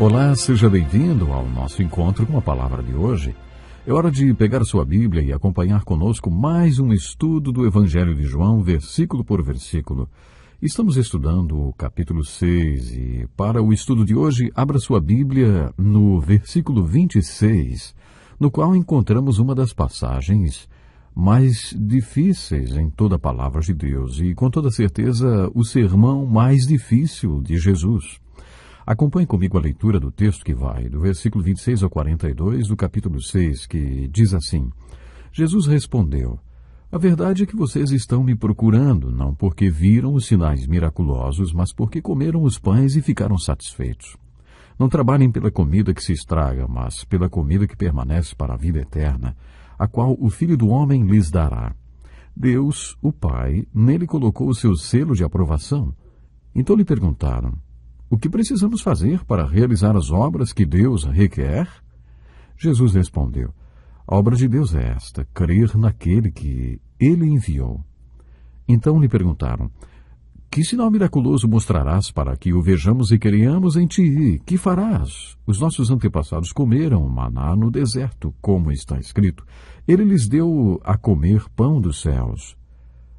Olá, seja bem-vindo ao nosso encontro com a palavra de hoje. É hora de pegar sua Bíblia e acompanhar conosco mais um estudo do Evangelho de João, versículo por versículo. Estamos estudando o capítulo 6 e, para o estudo de hoje, abra sua Bíblia no versículo 26, no qual encontramos uma das passagens mais difíceis em toda a palavra de Deus e, com toda certeza, o sermão mais difícil de Jesus. Acompanhe comigo a leitura do texto que vai do versículo 26 ao 42 do capítulo 6, que diz assim: Jesus respondeu: "A verdade é que vocês estão me procurando, não porque viram os sinais miraculosos, mas porque comeram os pães e ficaram satisfeitos. Não trabalhem pela comida que se estraga, mas pela comida que permanece para a vida eterna, a qual o Filho do Homem lhes dará. Deus, o Pai, nele colocou o seu selo de aprovação." Então lhe perguntaram: "O que precisamos fazer para realizar as obras que Deus requer?" Jesus respondeu: "A obra de Deus é esta, crer naquele que Ele enviou." Então lhe perguntaram: "Que sinal miraculoso mostrarás para que o vejamos e creiamos em ti? Que farás? Os nossos antepassados comeram maná no deserto, como está escrito. Ele lhes deu a comer pão dos céus."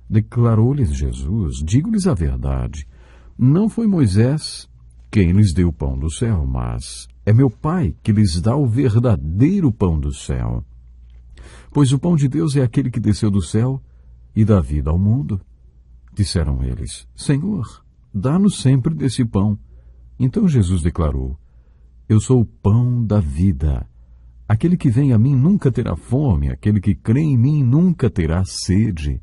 Declarou-lhes Jesus: "Digo-lhes a verdade. Não foi Moisés quem lhes deu o pão do céu, mas é meu Pai que lhes dá o verdadeiro pão do céu. Pois o pão de Deus é aquele que desceu do céu e dá vida ao mundo." Disseram eles: "Senhor, dá-nos sempre desse pão." Então Jesus declarou: "Eu sou o pão da vida. Aquele que vem a mim nunca terá fome, aquele que crê em mim nunca terá sede.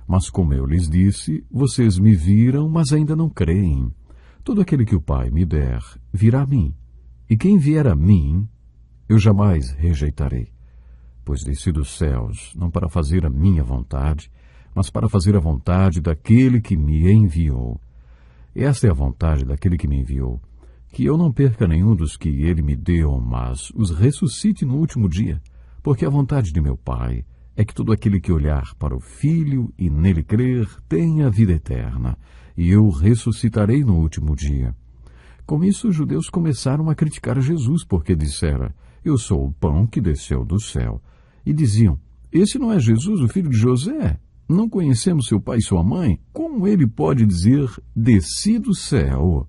Mas como eu lhes disse, vocês me viram, mas ainda não creem. Todo aquele que o Pai me der virá a mim, e quem vier a mim, eu jamais rejeitarei. Pois desci dos céus, não para fazer a minha vontade, mas para fazer a vontade daquele que me enviou. Esta é a vontade daquele que me enviou, que eu não perca nenhum dos que ele me deu, mas os ressuscite no último dia, porque a vontade de meu Pai é que todo aquele que olhar para o Filho e nele crer tenha vida eterna, e eu ressuscitarei no último dia." Com isso, os judeus começaram a criticar Jesus, porque dissera: "Eu sou o pão que desceu do céu." E diziam: "Esse não é Jesus, o filho de José? Não conhecemos seu pai e sua mãe? Como ele pode dizer, desci do céu?"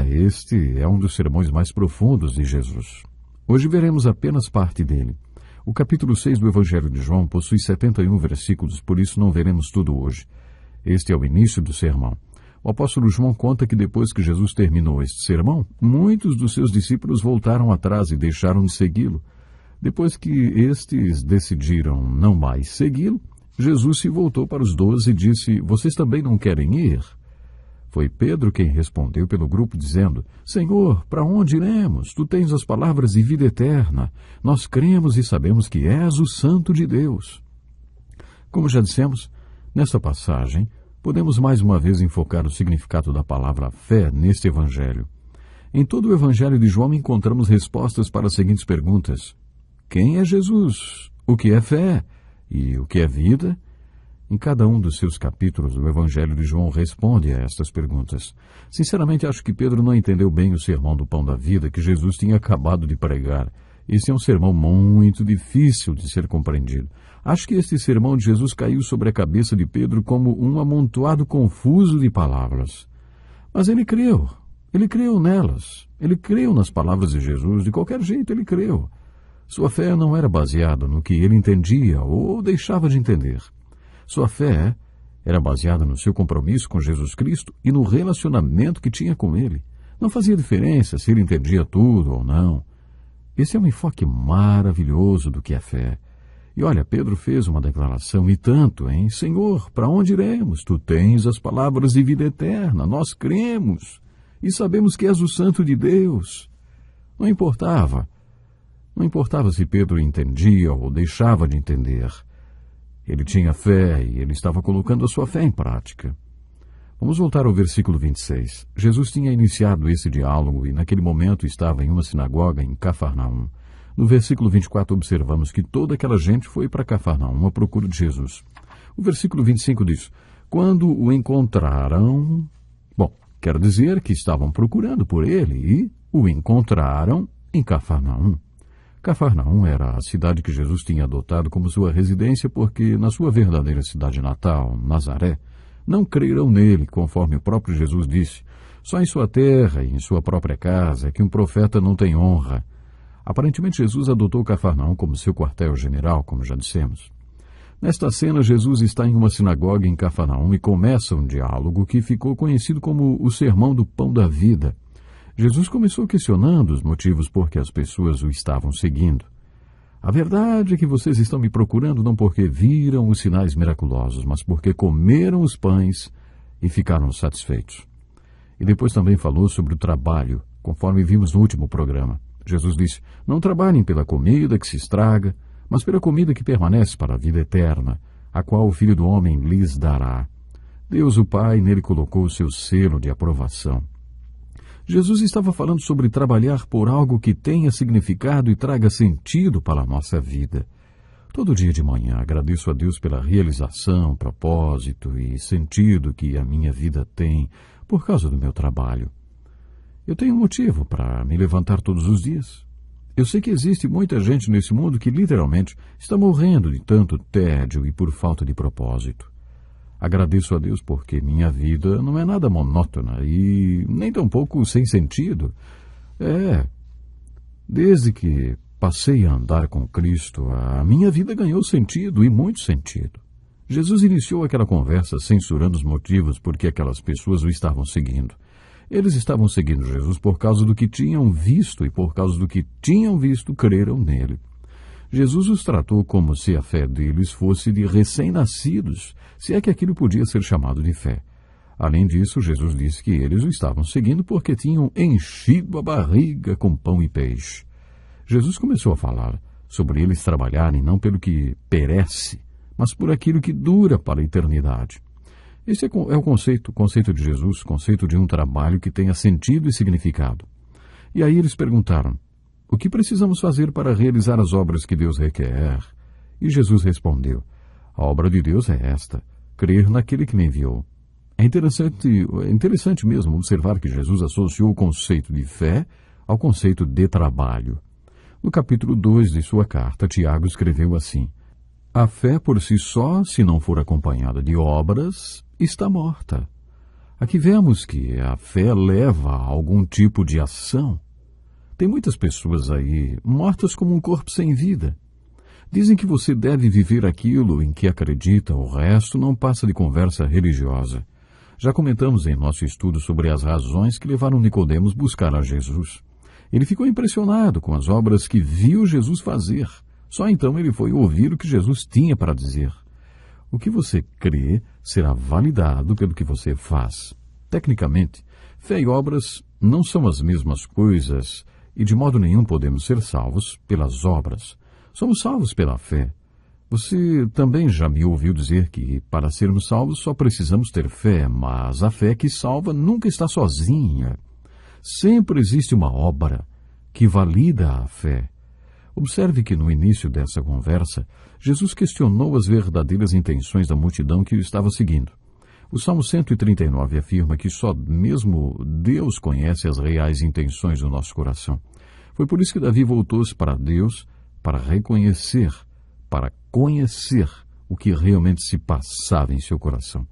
Este é um dos sermões mais profundos de Jesus. Hoje veremos apenas parte dele. O capítulo 6 do Evangelho de João possui 71 versículos, por isso não veremos tudo hoje. Este é o início do sermão. O apóstolo João conta que depois que Jesus terminou este sermão, muitos dos seus discípulos voltaram atrás e deixaram de segui-lo. Depois que estes decidiram não mais segui-lo, Jesus se voltou para os 12 e disse: "Vocês também não querem ir?" Foi Pedro quem respondeu pelo grupo, dizendo: "Senhor, para onde iremos? Tu tens as palavras de vida eterna. Nós cremos e sabemos que és o Santo de Deus." Como já dissemos, nesta passagem, podemos mais uma vez enfocar o significado da palavra fé neste Evangelho. Em todo o Evangelho de João encontramos respostas para as seguintes perguntas: quem é Jesus? O que é fé? E o que é vida? Em cada um dos seus capítulos, o Evangelho de João responde a estas perguntas. Sinceramente, acho que Pedro não entendeu bem o sermão do pão da vida que Jesus tinha acabado de pregar. Esse é um sermão muito difícil de ser compreendido. Acho que este sermão de Jesus caiu sobre a cabeça de Pedro como um amontoado confuso de palavras. Mas ele creu nelas. Ele creu nas palavras de Jesus, de qualquer jeito ele creu. Sua fé não era baseada no que ele entendia ou deixava de entender. Sua fé era baseada no seu compromisso com Jesus Cristo e no relacionamento que tinha com ele. Não fazia diferença se ele entendia tudo ou não. Esse é um enfoque maravilhoso do que é fé. E olha, Pedro fez uma declaração, e tanto, hein? "Senhor, para onde iremos? Tu tens as palavras de vida eterna. Nós cremos e sabemos que és o Santo de Deus." Não importava se Pedro entendia ou deixava de entender. Ele tinha fé e ele estava colocando a sua fé em prática. Vamos voltar ao versículo 26. Jesus tinha iniciado esse diálogo e naquele momento estava em uma sinagoga em Cafarnaum. No versículo 24 observamos que toda aquela gente foi para Cafarnaum à procura de Jesus. O versículo 25 diz: quando o encontraram... Bom, Quer dizer que estavam procurando por ele e o encontraram em Cafarnaum. Cafarnaum era a cidade que Jesus tinha adotado como sua residência porque, na sua verdadeira cidade natal, Nazaré, não creram nele, conforme o próprio Jesus disse. Só em sua terra e em sua própria casa é que um profeta não tem honra. Aparentemente, Jesus adotou Cafarnaum como seu quartel-general, como já dissemos. Nesta cena, Jesus está em uma sinagoga em Cafarnaum e começa um diálogo que ficou conhecido como o Sermão do Pão da Vida. Jesus começou questionando os motivos por que as pessoas o estavam seguindo. A verdade é que vocês estão me procurando não porque viram os sinais miraculosos, mas porque comeram os pães e ficaram satisfeitos. E depois também falou sobre o trabalho, conforme vimos no último programa. Jesus disse, não trabalhem pela comida que se estraga, mas pela comida que permanece para a vida eterna, a qual o Filho do Homem lhes dará. Deus o Pai nele colocou o seu selo de aprovação. Jesus estava falando sobre trabalhar por algo que tenha significado e traga sentido para a nossa vida. Todo dia de manhã agradeço a Deus pela realização, propósito e sentido que a minha vida tem por causa do meu trabalho. Eu tenho um motivo para me levantar todos os dias. Eu sei que existe muita gente nesse mundo que literalmente está morrendo de tanto tédio e por falta de propósito. Agradeço a Deus porque minha vida não é nada monótona e nem tampouco sem sentido. Desde que passei a andar com Cristo, a minha vida ganhou sentido e muito sentido. Jesus iniciou aquela conversa censurando os motivos por que aquelas pessoas o estavam seguindo. Eles estavam seguindo Jesus por causa do que tinham visto e por causa do que tinham visto, creram nele. Jesus os tratou como se a fé deles fosse de recém-nascidos, se é que aquilo podia ser chamado de fé. Além disso, Jesus disse que eles o estavam seguindo porque tinham enchido a barriga com pão e peixe. Jesus começou a falar sobre eles trabalharem não pelo que perece, mas por aquilo que dura para a eternidade. Esse é o conceito de Jesus, conceito de um trabalho que tenha sentido e significado. E aí eles perguntaram, o que precisamos fazer para realizar as obras que Deus requer? E Jesus respondeu, a obra de Deus é esta, crer naquele que me enviou. É interessante mesmo observar que Jesus associou o conceito de fé ao conceito de trabalho. No capítulo 2 de sua carta, Tiago escreveu assim, a fé por si só, se não for acompanhada de obras, está morta. Aqui vemos que a fé leva a algum tipo de ação. Tem muitas pessoas aí mortas como um corpo sem vida. Dizem que você deve viver aquilo em que acredita, o resto não passa de conversa religiosa. Já comentamos em nosso estudo sobre as razões que levaram Nicodemos buscar a Jesus. Ele ficou impressionado com as obras que viu Jesus fazer. Só então ele foi ouvir o que Jesus tinha para dizer. O que você crê será validado pelo que você faz. Tecnicamente, fé e obras não são as mesmas coisas e de modo nenhum podemos ser salvos pelas obras. Somos salvos pela fé. Você também já me ouviu dizer que para sermos salvos só precisamos ter fé, mas a fé que salva nunca está sozinha. Sempre existe uma obra que valida a fé. Observe que no início dessa conversa, Jesus questionou as verdadeiras intenções da multidão que o estava seguindo. O Salmo 139 afirma que só mesmo Deus conhece as reais intenções do nosso coração. Foi por isso que Davi voltou-se para Deus para reconhecer, para conhecer o que realmente se passava em seu coração.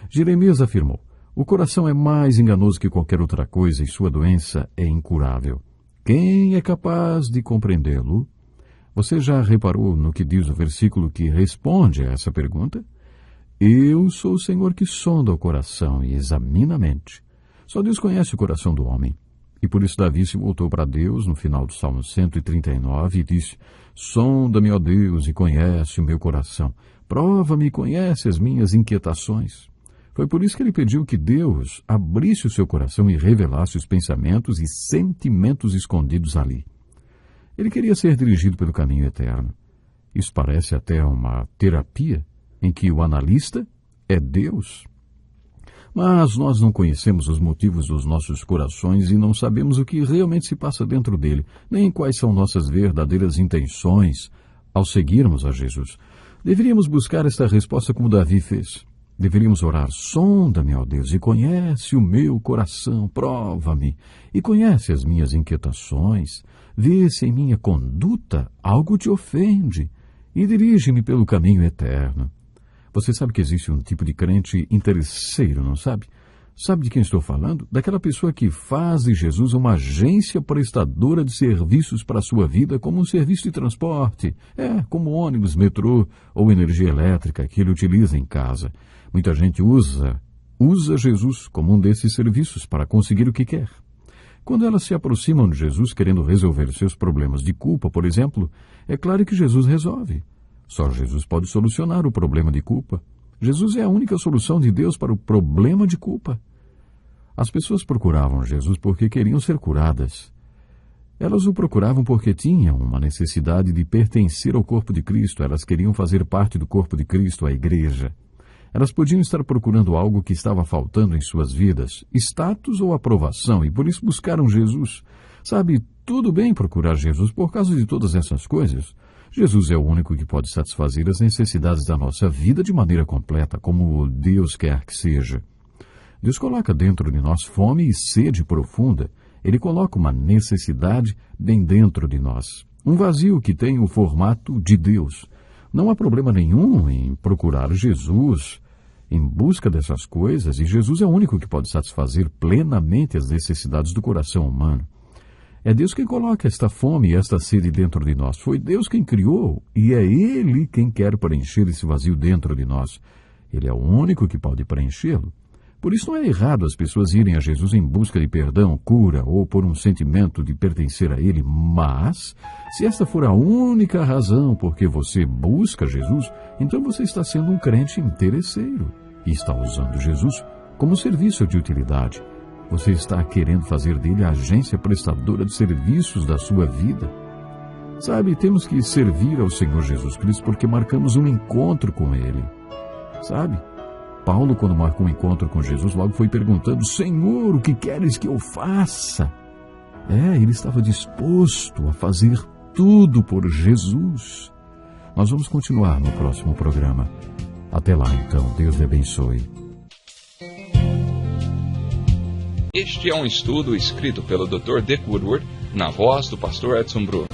Jeremias afirmou, o coração é mais enganoso que qualquer outra coisa e sua doença é incurável. Quem é capaz de compreendê-lo? Você já reparou no que diz o versículo que responde a essa pergunta? Eu sou o Senhor que sonda o coração e examina a mente. Só Deus conhece o coração do homem. E por isso Davi se voltou para Deus no final do Salmo 139 e disse, sonda-me, ó Deus, e conhece o meu coração. Prova-me e conhece as minhas inquietações. Foi por isso que ele pediu que Deus abrisse o seu coração e revelasse os pensamentos e sentimentos escondidos ali. Ele queria ser dirigido pelo caminho eterno. Isso parece até uma terapia em que o analista é Deus. Mas nós não conhecemos os motivos dos nossos corações e não sabemos o que realmente se passa dentro dele, nem quais são nossas verdadeiras intenções ao seguirmos a Jesus. Deveríamos buscar esta resposta como Davi fez. Deveríamos orar: sonda-me, ó Deus, e conhece o meu coração, prova-me, e conhece as minhas inquietações, vê se em minha conduta algo te ofende, e dirige-me pelo caminho eterno. Você sabe que existe um tipo de crente interesseiro, não sabe? Sabe de quem estou falando? Daquela pessoa que faz de Jesus uma agência prestadora de serviços para a sua vida, como um serviço de transporte, como ônibus, metrô ou energia elétrica que ele utiliza em casa. Muita gente usa Jesus como um desses serviços para conseguir o que quer. Quando elas se aproximam de Jesus querendo resolver seus problemas de culpa, por exemplo, é claro que Jesus resolve. Só Jesus pode solucionar o problema de culpa. Jesus é a única solução de Deus para o problema de culpa. As pessoas procuravam Jesus porque queriam ser curadas. Elas o procuravam porque tinham uma necessidade de pertencer ao corpo de Cristo. Elas queriam fazer parte do corpo de Cristo, a igreja. Elas podiam estar procurando algo que estava faltando em suas vidas, status ou aprovação, e por isso buscaram Jesus. Sabe, tudo bem procurar Jesus por causa de todas essas coisas. Jesus é o único que pode satisfazer as necessidades da nossa vida de maneira completa, como Deus quer que seja. Deus coloca dentro de nós fome e sede profunda. Ele coloca uma necessidade bem dentro de nós. Um vazio que tem o formato de Deus. Não há problema nenhum em procurar Jesus em busca dessas coisas, e Jesus é o único que pode satisfazer plenamente as necessidades do coração humano. É Deus quem coloca esta fome e esta sede dentro de nós. Foi Deus quem criou, e é Ele quem quer preencher esse vazio dentro de nós. Ele é o único que pode preenchê-lo. Por isso não é errado as pessoas irem a Jesus em busca de perdão, cura ou por um sentimento de pertencer a Ele, mas se esta for a única razão por que você busca Jesus, então você está sendo um crente interesseiro e está usando Jesus como serviço de utilidade. Você está querendo fazer dele a agência prestadora de serviços da sua vida. Sabe, temos que servir ao Senhor Jesus Cristo porque marcamos um encontro com Ele. Sabe? Paulo, quando marcou um encontro com Jesus, logo foi perguntando: Senhor, o que queres que eu faça? Ele estava disposto a fazer tudo por Jesus. Nós vamos continuar no próximo programa. Até lá, então. Deus lhe abençoe. Este é um estudo escrito pelo Dr. Dick Woodward, na voz do pastor Edson Bruno.